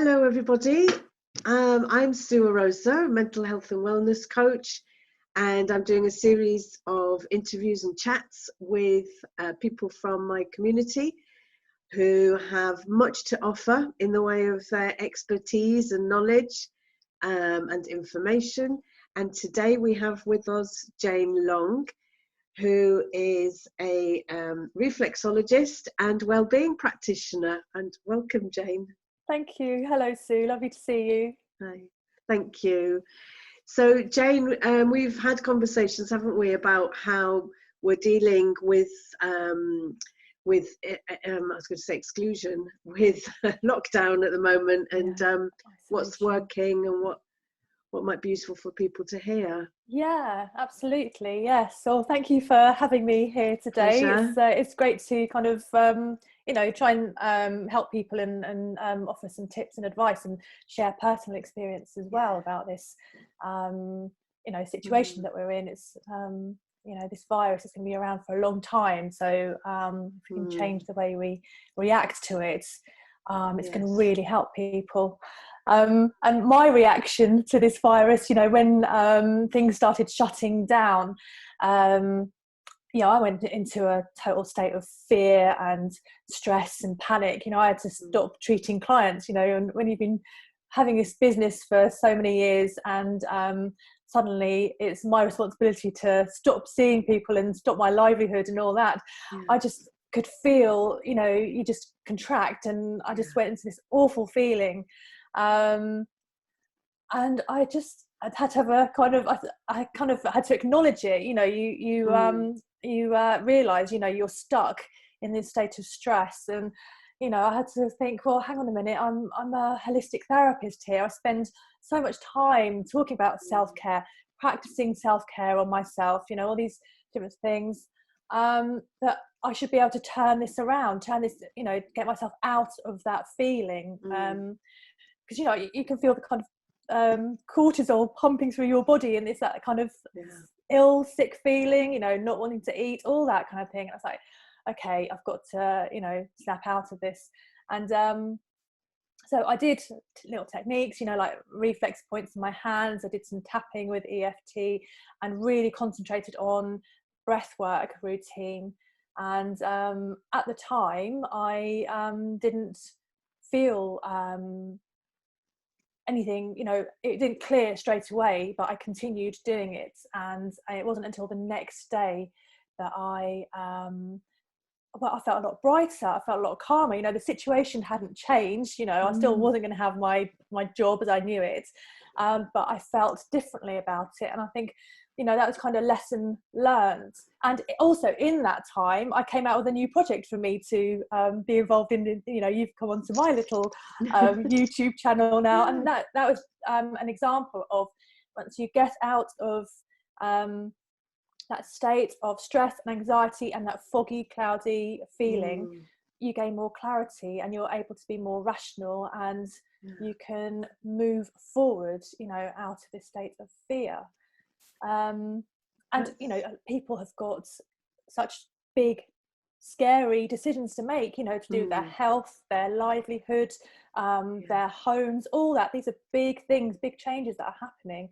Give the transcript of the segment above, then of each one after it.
Hello, everybody. I'm Sue Rosa, mental health and wellness coach, and I'm doing a series of interviews and chats with people from my community who have much to offer in the way of expertise and knowledge and information. And today we have with us Jane Long, who is a reflexologist and wellbeing practitioner. And welcome, Jane. Thank you. Hello, Sue. Lovely to see you. Hi. Thank you. So, Jane, we've had conversations, haven't we, about how we're dealing with I was going to say exclusion, with lockdown at the moment, and what's working and what might be useful for people to hear. Yeah, absolutely. Yes. So thank you for having me here today. It's great to kind of try and help people and offer some tips and advice and share personal experience as well about this situation that we're in. It's this virus is going to be around for a long time, so if we can change the way we react to it, it's going to really help people. And my reaction to this virus, when things started shutting down, I went into a total state of fear and stress and panic. I had to stop treating clients, and when you've been having this business for so many years and suddenly it's my responsibility to stop seeing people and stop my livelihood and all that, I just could feel, you just contract, and I just went into this awful feeling. And I'd had to have a I kind of had to acknowledge it. You realize, you're stuck in this state of stress, and I had to think, well, hang on a minute, I'm a holistic therapist here. I spend so much time talking about self-care, practicing self-care on myself, all these different things, that I should be able to turn this around, get myself out of that feeling. Because you can feel the kind of cortisol pumping through your body, and it's that kind of sick feeling, not wanting to eat, all that kind of thing. I was like, okay, I've got to snap out of this. And so I did little techniques, like reflex points in my hands. I did some tapping with EFT and really concentrated on breath work routine. And at the time I didn't feel anything, it didn't clear straight away, but I continued doing it, and it wasn't until the next day that I felt a lot brighter. I felt a lot calmer. The situation hadn't changed. I still wasn't going to have my job as I knew it, but I felt differently about it. And I think that was kind of lesson learned. And also in that time, I came out with a new project for me to be involved in. You've come onto my little YouTube channel now, and that was an example of, once you get out of that state of stress and anxiety and that foggy, cloudy feeling, you gain more clarity, and you're able to be more rational, and you can move forward, out of this state of fear. And people have got such big, scary decisions to make, to do with their health, their livelihood, their homes, all that. These are big things, big changes that are happening.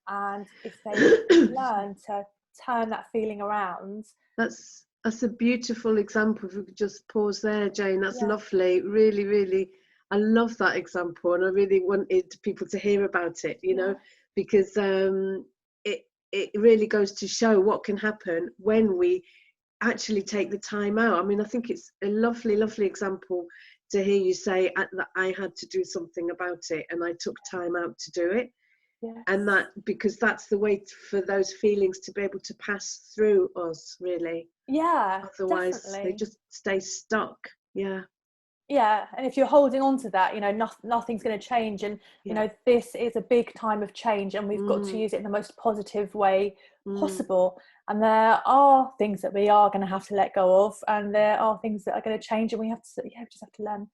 And if they learn to turn that feeling around. That's a beautiful example. If we could just pause there, Jane. That's lovely. Really, really, I love that example, and I really wanted people to hear about it, because it really goes to show what can happen when we actually take the time out. I mean, I think it's a lovely, lovely example to hear you say that I had to do something about it, and I took time out to do it. And that, because that's the way for those feelings to be able to pass through us, really. Otherwise they just stay stuck. And if you're holding on to that, nothing's going to change. And this is a big time of change, and we've got to use it in the most positive way possible. And there are things that we are going to have to let go of, and there are things that are going to change, and we have to just have to learn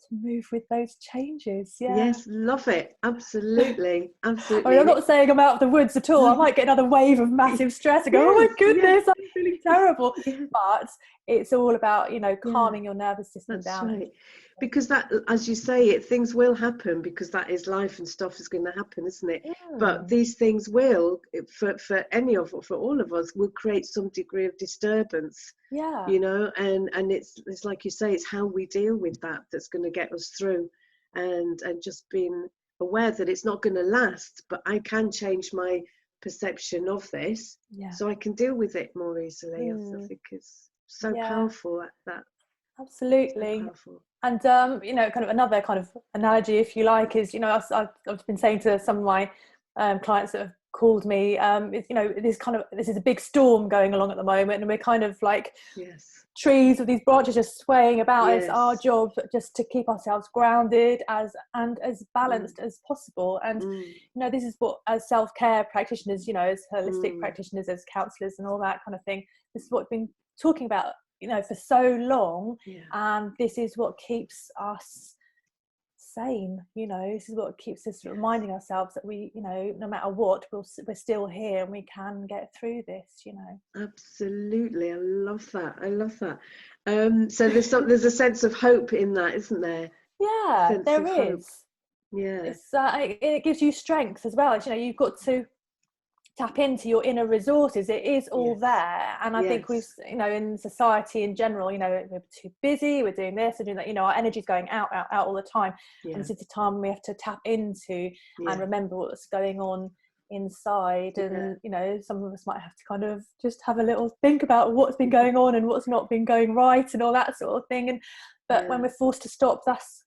to move with those changes. Yes, love it. Absolutely. I mean, I'm not saying I'm out of the woods at all. I might get another wave of massive stress and go, oh my goodness, I'm feeling terrible. Yeah. But it's all about, you know, calming your nervous system That's down. right. Because that, as you say, things will happen, because that is life, and stuff is going to happen, isn't it? But these things will, for any of, for all of us, will create some degree of disturbance. Yeah. You know, and it's like you say, it's how we deal with that that's going to get us through, and just being aware that it's not going to last, but I can change my perception of this, so I can deal with it more easily. I think it's so powerful, that absolutely. so powerful. And you know, kind of another kind of analogy, if you like, is, you know, I've been saying to some of my clients that have called me, you know, this is a big storm going along at the moment, and we're kind of like trees with these branches just swaying about. It's our job just to keep ourselves grounded and as balanced as possible. And you know, this is what, as self-care practitioners, you know, as holistic practitioners, as counselors and all that kind of thing, this is what we've been talking about, you know, for so long. And this is what keeps us sane. You know, this is what keeps us reminding ourselves that we, you know, no matter what, we're still here and we can get through this, you know. Absolutely. I love that. So there's a sense of hope in that, isn't there? Yeah, there is. It's it gives you strength as well. It's, you know, you've got to tap into your inner resources. It is all there. And I think we've, you know, in society in general, you know, we're too busy, we're doing this and doing that, you know, our energy's going out all the time. And this is the time we have to tap into and remember what's going on inside. And you know, some of us might have to kind of just have a little think about what's been going on and what's not been going right and all that sort of thing. But when we're forced to stop, that's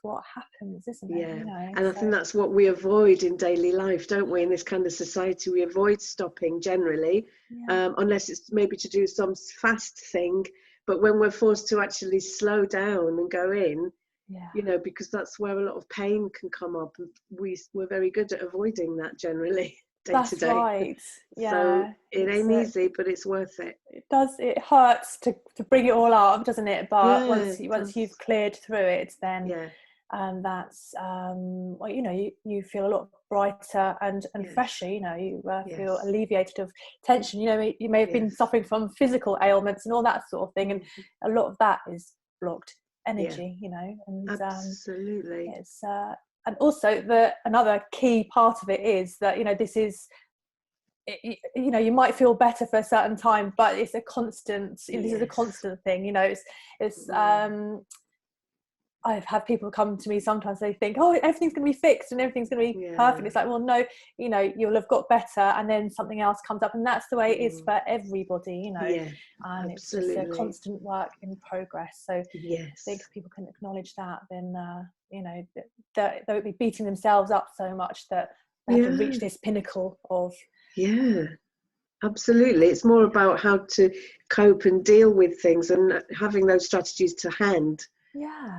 what happens, isn't it? You know, and I think that's what we avoid in daily life, don't we? In this kind of society, we avoid stopping generally, unless it's maybe to do some fast thing. But when we're forced to actually slow down and go in, you know, because that's where a lot of pain can come up, and we're very good at avoiding that generally. Day to day. Right. So it ain't easy, but it's worth it. It hurts to bring it all up, doesn't it? But once you've cleared through it, then that's well, you know, you feel a lot brighter and fresher. You know, you feel alleviated of tension. You know, you may have been suffering from physical ailments and all that sort of thing, and a lot of that is blocked energy. You know, and absolutely, it's and also another key part of it is that, you know, this is, you know, you might feel better for a certain time, but it's a constant, this is a constant thing, you know. It's I've had people come to me sometimes, they think, oh, everything's going to be fixed and everything's going to be perfect. It's like, well, no, you know, you'll have got better and then something else comes up, and that's the way it is for everybody, you know. And it's just a constant work in progress. So I think if people can acknowledge that, then you know, they won't be beating themselves up so much that they have to reach this pinnacle of absolutely. It's more about how to cope and deal with things, and having those strategies to hand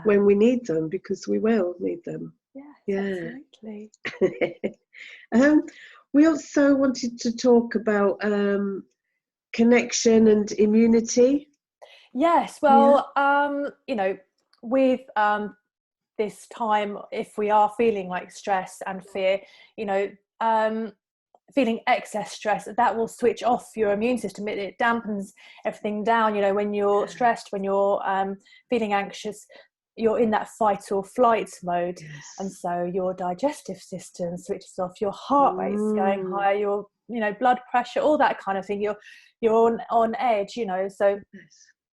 when we need them, because we will need them. Absolutely. We also wanted to talk about connection and immunity. Yes, well, you know, with this time, if we are feeling like stress and fear, you know, feeling excess stress, that will switch off your immune system. It dampens everything down. You know, when you're stressed, when you're feeling anxious, you're in that fight or flight mode, and so your digestive system switches off, your heart rate's going higher, your, you know, blood pressure, all that kind of thing. You're on edge, you know, so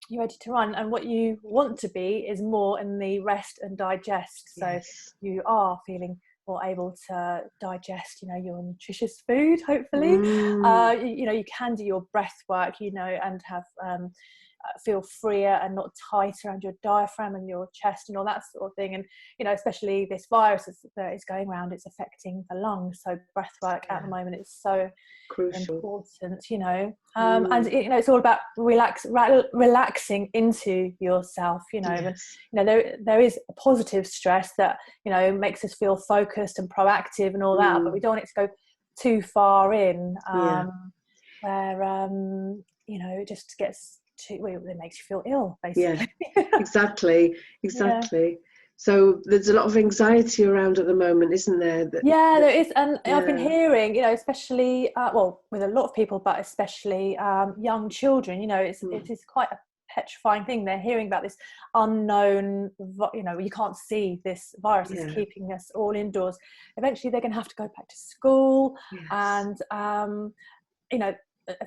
you're ready to run. And what you want to be is more in the rest and digest, so you are feeling more able to digest, you know, your nutritious food, hopefully. You know, you can do your breath work, you know, and have feel freer and not tight around your diaphragm and your chest and all that sort of thing. And, you know, especially this virus that is going around, it's affecting the lungs, so breath work at the moment is so crucial, important, you know. And you know, it's all about relaxing into yourself, you know. And you know, there is a positive stress that, you know, makes us feel focused and proactive and all that, but we don't want it to go too far in, where you know, it just gets it makes you feel ill, basically. Exactly. So there's a lot of anxiety around at the moment, isn't there? Yeah, there is. And I've been Yeah. hearing, especially, well, with a lot of people, but especially young children, it is quite a petrifying thing. They're hearing about this unknown, you can't see this virus is keeping us all indoors. Eventually they're going to have to go back to school. Yes. And,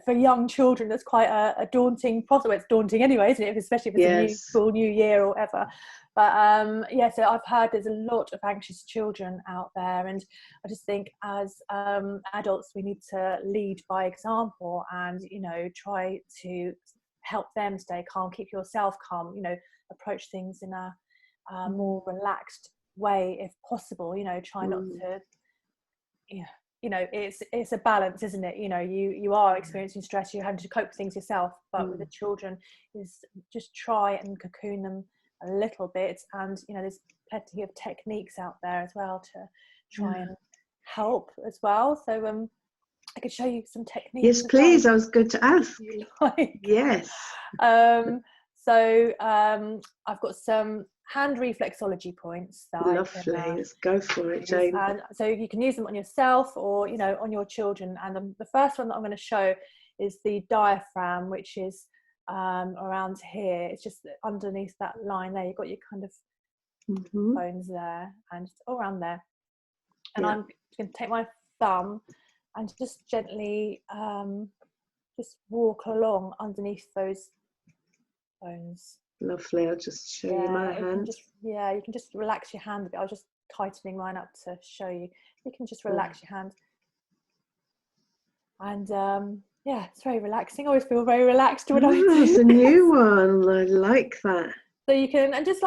for young children, that's quite a daunting process. Well, it's daunting anyway, isn't it? Especially if it's a new school, new year or whatever. But so I've heard there's a lot of anxious children out there, and I just think as adults we need to lead by example, and try to help them stay calm, keep yourself calm, approach things in a more relaxed way if possible. Try not to it's a balance, isn't it? You are experiencing stress, you're having to cope with things yourself, but with the children is just try and cocoon them a little bit. And there's plenty of techniques out there as well to try and help as well. So I could show you some techniques. Yes, please. I was going to ask. Yes. So I've got some hand reflexology points that lovely. Let's go for it, Jane. And so you can use them on yourself or on your children. And the first one that I'm going to show is the diaphragm, which is around here. It's just underneath that line there. You've got your kind of bones there and just all around there. And I'm going to take my thumb and just gently just walk along underneath those bones. Lovely. I'll just show you my hand. You can just relax your hand a bit. I was just tightening mine up to show you. You can just relax your hand. And it's very relaxing. I always feel very relaxed when I do this. It's a new one. I like that. So you can, and just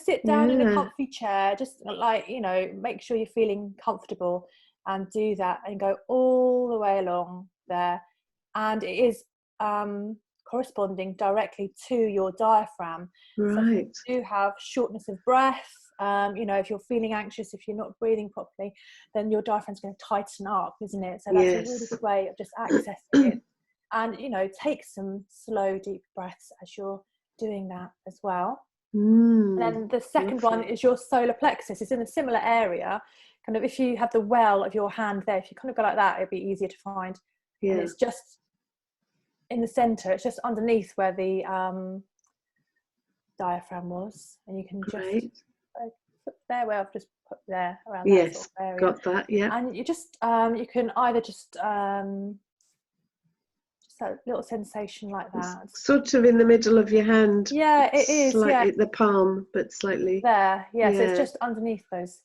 sit down in a comfy chair, just make sure you're feeling comfortable and do that and go all the way along there. And it is corresponding directly to your diaphragm. Right. So if you do have shortness of breath, if you're feeling anxious, if you're not breathing properly, then your diaphragm's going to tighten up, isn't it? So that's a really good way of just accessing it. And take some slow deep breaths as you're doing that as well. And then the second one is your solar plexus. It's in a similar area, kind of. If you have the well of your hand there, if you kind of go like that, it'd be easier to find. And it's just in the center. It's just underneath where the diaphragm was, and you can just put there where I've just put there around that sort of area. Got that. And you just you can either just that little sensation like that, it's sort of in the middle of your hand. It is slightly the palm, but slightly there. So it's just underneath those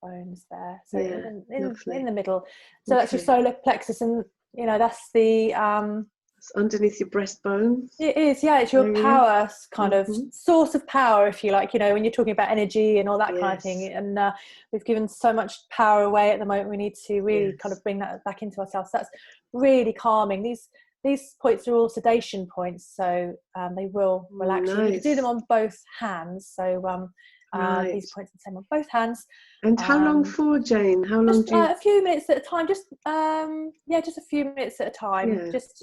bones there, so in the middle. So that's your solar plexus, and that's the it's underneath your breastbone. It is, it's your power kind of source of power, if you like, when you're talking about energy and all that kind of thing. And we've given so much power away at the moment. We need to really kind of bring that back into ourselves. So that's really calming. These points are all sedation points, so they will relax you. You can do them on both hands. So these points are the same on both hands. And how long for, Jane? How long do you... a few minutes at a time. Just a few minutes at a time. Just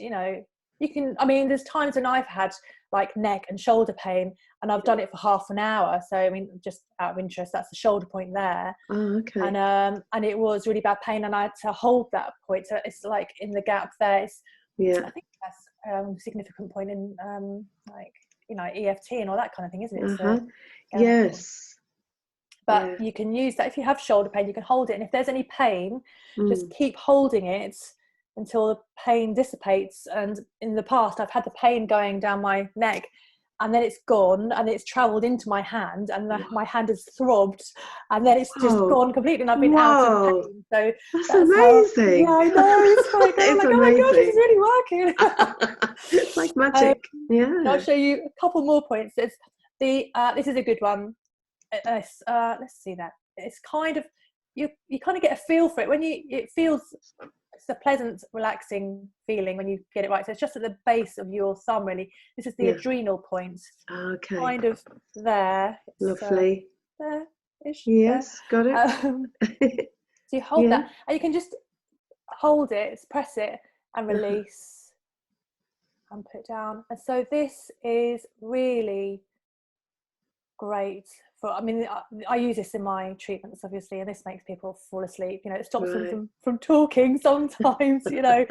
you can. I mean, there's times when I've had like neck and shoulder pain, and I've done it for half an hour. So I mean, just out of interest, that's the shoulder point there. Oh, okay. And it was really bad pain, and I had to hold that point. So it's like in the gap there. I think that's a significant point in EFT and all that kind of thing, isn't it? So, yes. But you can use that if you have shoulder pain. You can hold it, and if there's any pain, just keep holding it until the pain dissipates. And in the past, I've had the pain going down my neck, and then it's gone, and it's travelled into my hand, and my hand has throbbed, and then it's just gone completely, and I've been out of pain. So that's amazing. I know. It's like, oh my gosh, this is really working. It's like magic. I'll show you a couple more points. It's this is a good one. Let's see that. It's kind of you kind of get a feel for it when it's a pleasant, relaxing feeling when you get it right. So it's just at the base of your thumb, really. This is the adrenal point. Okay. Kind of there. Lovely. There-ish. Yes, got it. So you hold that, and you can just hold it, press it, and release, and put it down. And so this is really great for, I mean, I use this in my treatments, obviously, and this makes people fall asleep. You know, it stops them from talking sometimes. You know,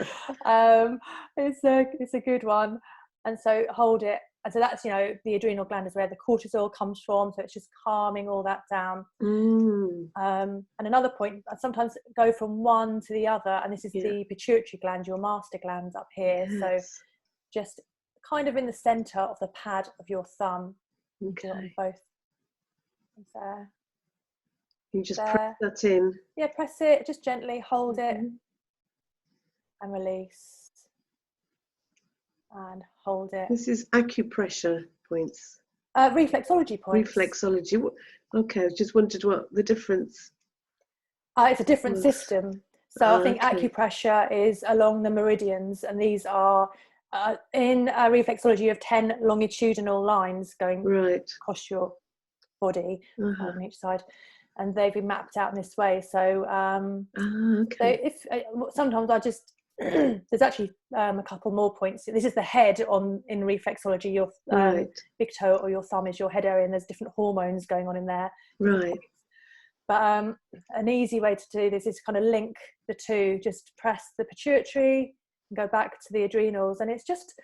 it's a good one. And so hold it. And so that's, you know, the adrenal gland is where the cortisol comes from. So it's just calming all that down. And another point, I sometimes go from one to the other, and this is the pituitary gland, your master gland up here. So just kind of in the center of the pad of your thumb. Do it on both. There. You just press that in. Yeah, press it, just gently hold it and release. And hold it. This is acupressure points. Reflexology points. Reflexology. Okay, I just wondered what the difference. It's a different system. So I think acupressure is along the meridians, and these are in reflexology. You have 10 longitudinal lines going across your body on each side, and they've been mapped out in this way. So, so if sometimes I just there's actually a couple more points. This is the head in reflexology. Your big toe or your thumb is your head area, and there's different hormones going on in there. But an easy way to do this is kind of link the two. Just press the pituitary and go back to the adrenals, and it's just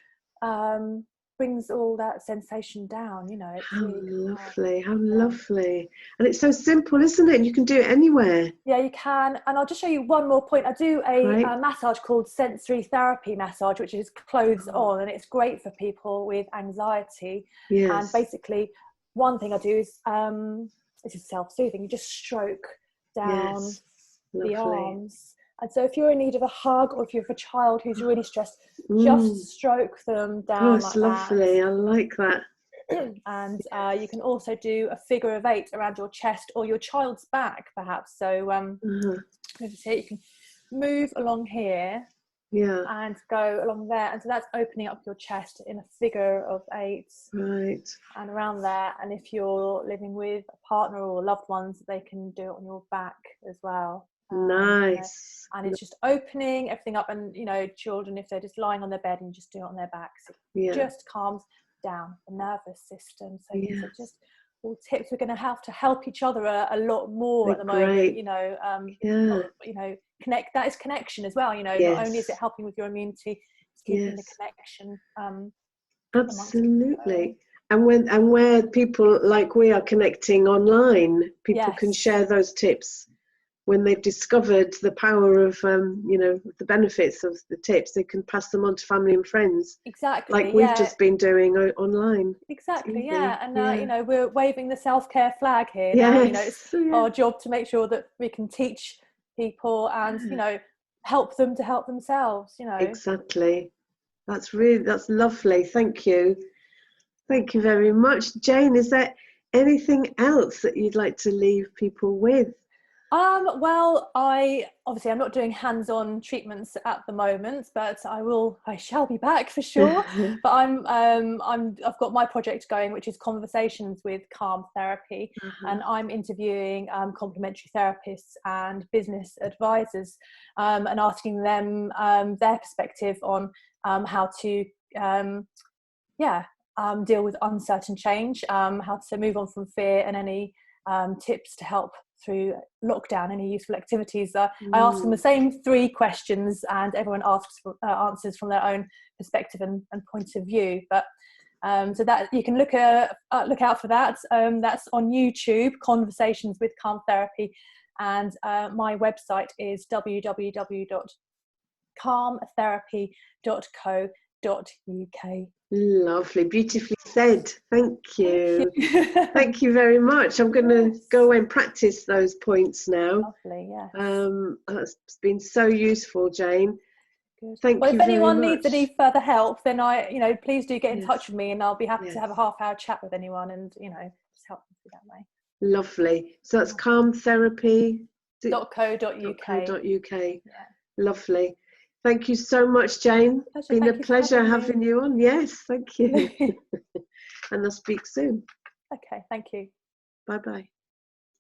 brings all that sensation down. You know, it's how really lovely, how lovely. And it's so simple, isn't it? And you can do it anywhere. Yeah, you can. And I'll just show you one more point. I do a massage called sensory therapy massage, which is clothes on, and it's great for people with anxiety. And basically one thing I do is this is self-soothing. You just stroke down the arms. And so if you're in need of a hug, or if you have a child who's really stressed, just stroke them down like lovely. I like that. And you can also do a figure of 8 around your chest or your child's back, perhaps. So you can move along here and go along there. And so that's opening up your chest in a figure of 8. And around there. And if you're living with a partner or loved ones, they can do it on your back as well. Nice. And it's just opening everything up, and you know, children, if they're just lying on their bed, and just do it on their backs, it just calms down the nervous system. So these are just all tips. We're going to have to help each other a lot more at the moment. You know, you know, connect. That is connection as well. You know, not only is it helping with your immunity, it's keeping the connection. Absolutely. And where people like we are connecting online, people can share those tips. When they've discovered the power of, you know, the benefits of the tips, they can pass them on to family and friends. Exactly. Like we've just been doing online. Exactly. And you know, we're waving the self-care flag here. Now, you know, it's our job to make sure that we can teach people and you know, help them to help themselves. You know. Exactly. That's lovely. Thank you. Thank you very much, Jane. Is there anything else that you'd like to leave people with? Well, I'm not doing hands-on treatments at the moment, but I shall be back for sure. But I've got my project going, which is conversations with calm therapy, and I'm interviewing complementary therapists and business advisors, and asking them their perspective on how to deal with uncertain change, how to move on from fear, and any tips to help through lockdown, any useful activities. I ask them the same 3 questions, and everyone asks answers from their own perspective and point of view. But so that you can look out for that. That's on YouTube, Conversations with Calm Therapy, and my website is www.calmtherapy.co.uk. Lovely, beautifully said. Thank you. Thank you very much. I'm going to go away and practice those points now. Lovely, yes. That's been so useful, Jane. Good. Thank you if very anyone much. needs any further help, then please do get in touch with me, and I'll be happy to have a half-hour chat with anyone, and just help them through that way. Lovely. So that's calmtherapy.co.uk. Lovely. Thank you so much, Jane. It's been a pleasure having you on. Yes, thank you. And I'll speak soon. Okay, thank you. Bye-bye.